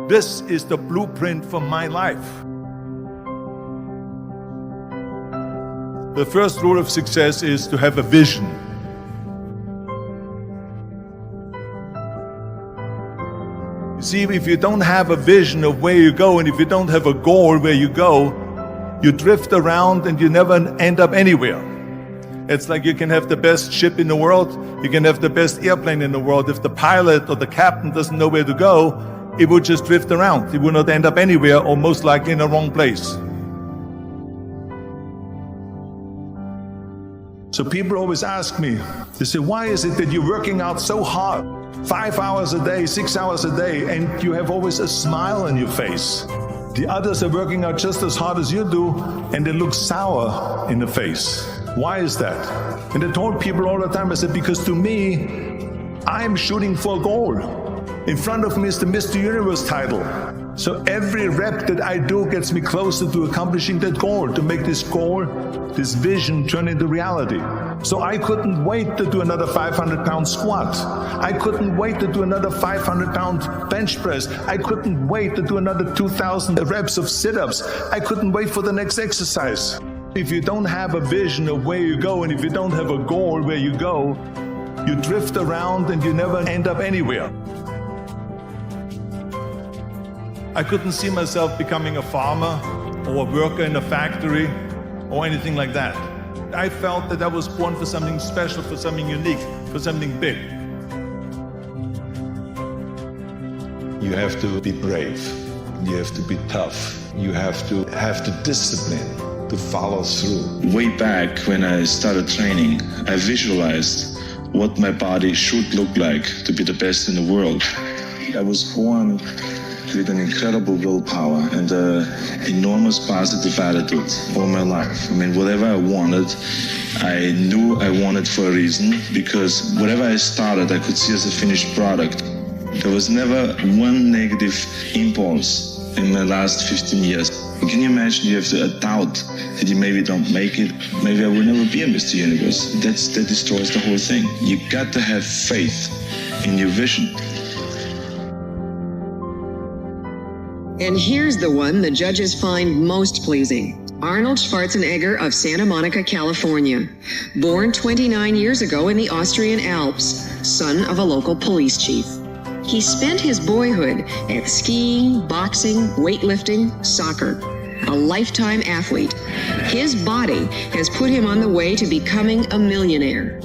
This is the blueprint for my life. The first rule of success is to have a vision. You see, if you don't have a vision of where you go, and if you don't have a goal where you go, you drift around and you never end up anywhere. It's like you can have the best ship in the world, you can have the best airplane in the world. If the pilot or the captain doesn't know where to go, it will just drift around. It will not end up anywhere, or most likely in the wrong place. So people always ask me, they say, why is it that you're working out so hard? 5 hours a day, 6 hours a day, and you have always a smile on your face. The others are working out just as hard as you do, and they look sour in the face. Why is that? And I told people all the time, I said, because to me, I'm shooting for a goal. In front of me is the Mr. Universe title. So every rep that I do gets me closer to accomplishing that goal, to make this goal, this vision turn into reality. So I couldn't wait to do another 500-pound squat. I couldn't wait to do another 500-pound bench press. I couldn't wait to do another 2,000 reps of sit-ups. I couldn't wait for the next exercise. If you don't have a vision of where you go, and if you don't have a goal where you go, you drift around and you never end up anywhere. I couldn't see myself becoming a farmer or a worker in a factory or anything like that. I felt that I was born for something special, for something unique, for something big. You have to be brave. You have to be tough. You have to have the discipline to follow through. Way back when I started training, I visualized what my body should look like to be the best in the world. I was born with an incredible willpower and an enormous positive attitude all my life. I mean, whatever I wanted, I knew I wanted for a reason, because whatever I started, I could see as a finished product. There was never one negative impulse in my last 15 years. Can you imagine you have a doubt that you maybe don't make it? Maybe I will never be a Mr. Universe. That destroys the whole thing. You got to have faith in your vision. And here's the one the judges find most pleasing. Arnold Schwarzenegger of Santa Monica, California. Born 29 years ago in the Austrian Alps, son of a local police chief. He spent his boyhood at skiing, boxing, weightlifting, soccer. A lifetime athlete. His body has put him on the way to becoming a millionaire.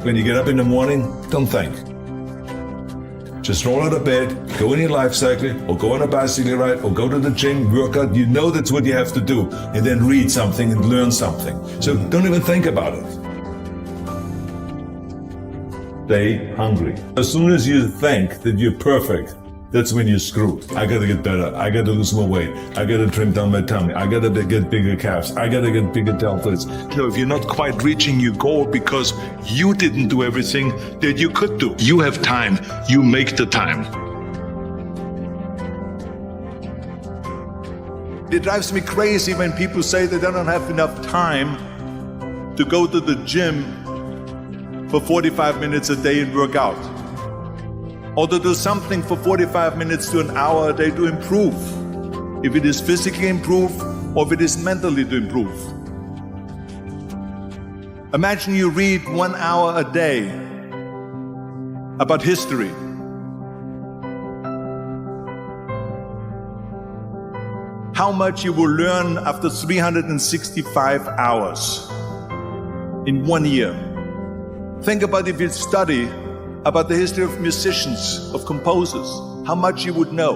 When you get up in the morning, don't think. Just roll out of bed, go in your life cycle, or go on a bicycle ride, or go to the gym, work out. You know that's what you have to do. And then read something and learn something. So don't even think about it. Stay hungry. As soon as you think that you're perfect, that's when you're screwed. I gotta get better. I gotta lose more weight. I gotta trim down my tummy. I gotta get bigger calves. I gotta get bigger deltoids. No, if you're not quite reaching your goal because you didn't do everything that you could do. You have time. You make the time. It drives me crazy when people say they don't have enough time to go to the gym for 45 minutes a day and work out. Or to do something for 45 minutes to an hour a day to improve. If it is physically improve, or if it is mentally to improve. Imagine you read 1 hour a day about history. How much you will learn after 365 hours in 1 year. Think about if you study about the history of musicians, of composers, how much you would know.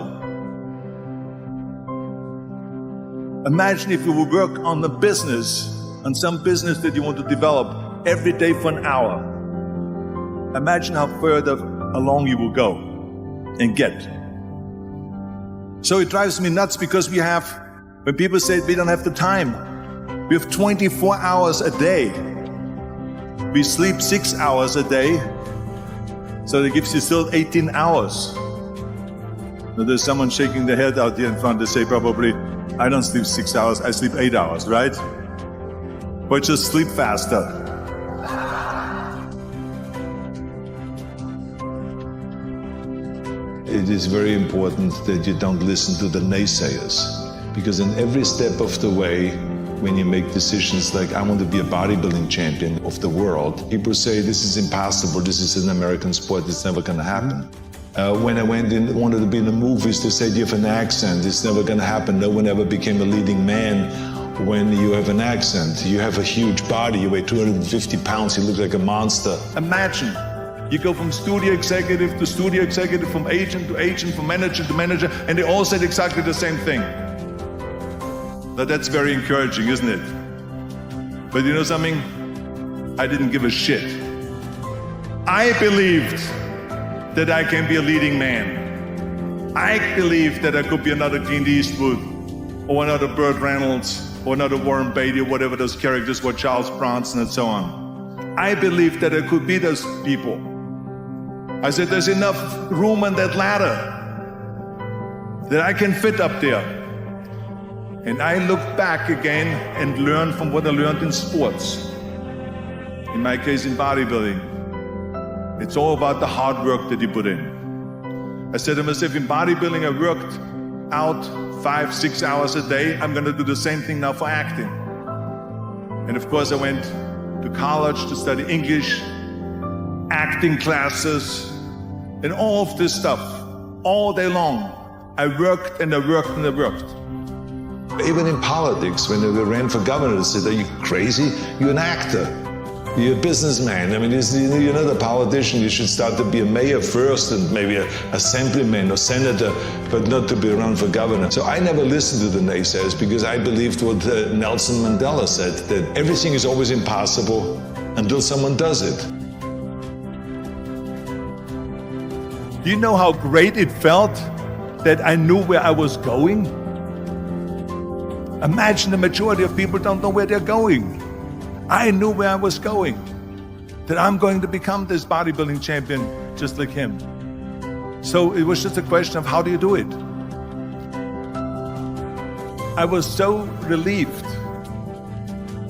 Imagine if you would work on a business, on some business that you want to develop every day for an hour. Imagine how further along you will go and get. So it drives me nuts because when people say we don't have the time, we have 24 hours a day. We sleep 6 hours a day. So that gives you still 18 hours. Now there's someone shaking their head out here in front to say probably, I don't sleep 6 hours, I sleep 8 hours, right? But just sleep faster. It is very important that you don't listen to the naysayers, because in every step of the way, when you make decisions like, I want to be a bodybuilding champion of the world, people say, this is impossible, this is an American sport, it's never going to happen. When I wanted to be in the movies, they said, you have an accent, it's never going to happen. No one ever became a leading man when you have an accent. You have a huge body, you weigh 250 pounds, you look like a monster. Imagine, you go from studio executive to studio executive, from agent to agent, from manager to manager, and they all said exactly the same thing. Now that's very encouraging, isn't it? But you know something? I didn't give a shit. I believed that I can be a leading man. I believed that I could be another Clint Eastwood, or another Burt Reynolds, or another Warren Beatty, or whatever those characters were, Charles Bronson and so on. I believed that I could be those people. I said, there's enough room on that ladder that I can fit up there. And I looked back again and learned from what I learned in sports. In my case, in bodybuilding. It's all about the hard work that you put in. I said to myself, in bodybuilding, I worked out 5-6 hours a day. I'm going to do the same thing now for acting. And of course, I went to college to study English, acting classes, and all of this stuff, all day long. I worked and I worked and I worked. Even in politics, when they ran for governor, they said, are you crazy? You're an actor. You're a businessman. I mean, you're not a politician. You should start to be a mayor first and maybe an assemblyman or senator, but not to be around for governor. So I never listened to the naysayers because I believed what Nelson Mandela said, that everything is always impossible until someone does it. Do you know how great it felt that I knew where I was going? Imagine the majority of people don't know where they're going. I knew where I was going, that I'm going to become this bodybuilding champion just like him. So it was just a question of how do you do it? I was so relieved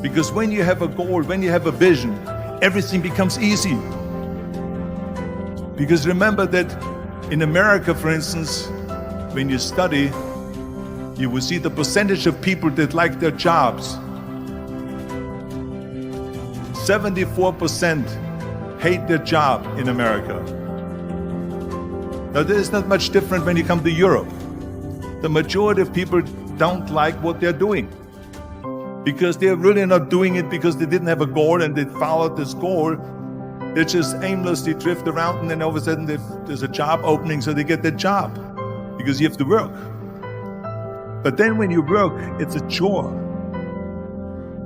because when you have a goal, when you have a vision, everything becomes easy. Because remember that in America, for instance, when you study, you will see the percentage of people that like their jobs. 74% hate their job in America. Now, there's not much different when you come to Europe. The majority of people don't like what they're doing because they're really not doing it because they didn't have a goal and they followed this goal. They just aimlessly drift around, and then all of a sudden there's a job opening, so they get that job because you have to work. But then when you work, it's a chore.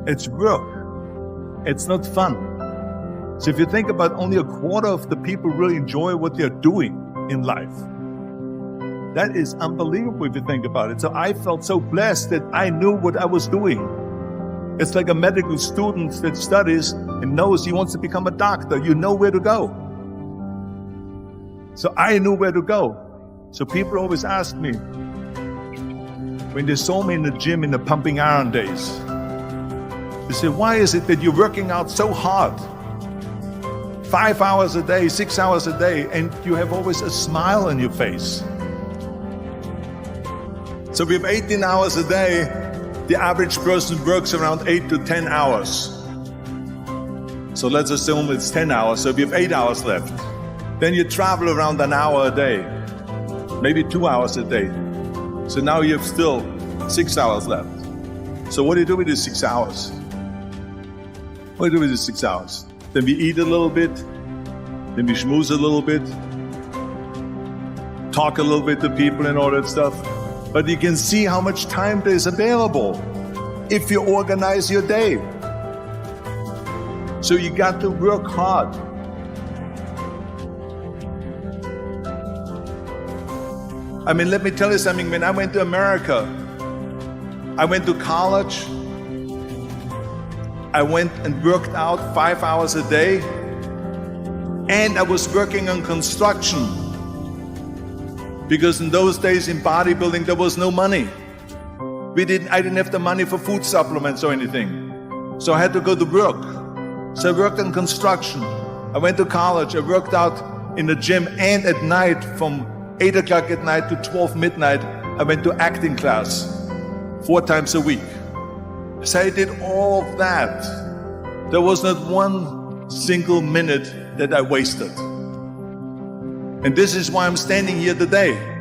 It's work. It's not fun. So if you think about only a quarter of the people really enjoy what they're doing in life, that is unbelievable if you think about it. So I felt so blessed that I knew what I was doing. It's like a medical student that studies and knows he wants to become a doctor. You know where to go. So I knew where to go. So people always ask me, when they saw me in the gym in the pumping iron days, they said, why is it that you're working out so hard? 5 hours a day, 6 hours a day, and you have always a smile on your face. So we have 18 hours a day. The average person works around 8 to 10 hours. So let's assume it's 10 hours, so we have 8 hours left. Then you travel around an hour a day, maybe 2 hours a day. So now you have still 6 hours left. So what do you do with these 6 hours? What do we do with these 6 hours? Then we eat a little bit, then we schmooze a little bit, talk a little bit to people and all that stuff. But you can see how much time there is available if you organize your day. So you got to work hard. I mean, let me tell you something. When I went to America, I went to college. I went and worked out 5 hours a day, and I was working on construction. Because in those days in bodybuilding, there was no money. I didn't have the money for food supplements or anything. So I had to go to work. So I worked in construction. I went to college. I worked out in the gym and at night from 8 o'clock at night to 12 midnight, I went to acting class 4 times a week. So I did all of that. There was not one single minute that I wasted. And this is why I'm standing here today.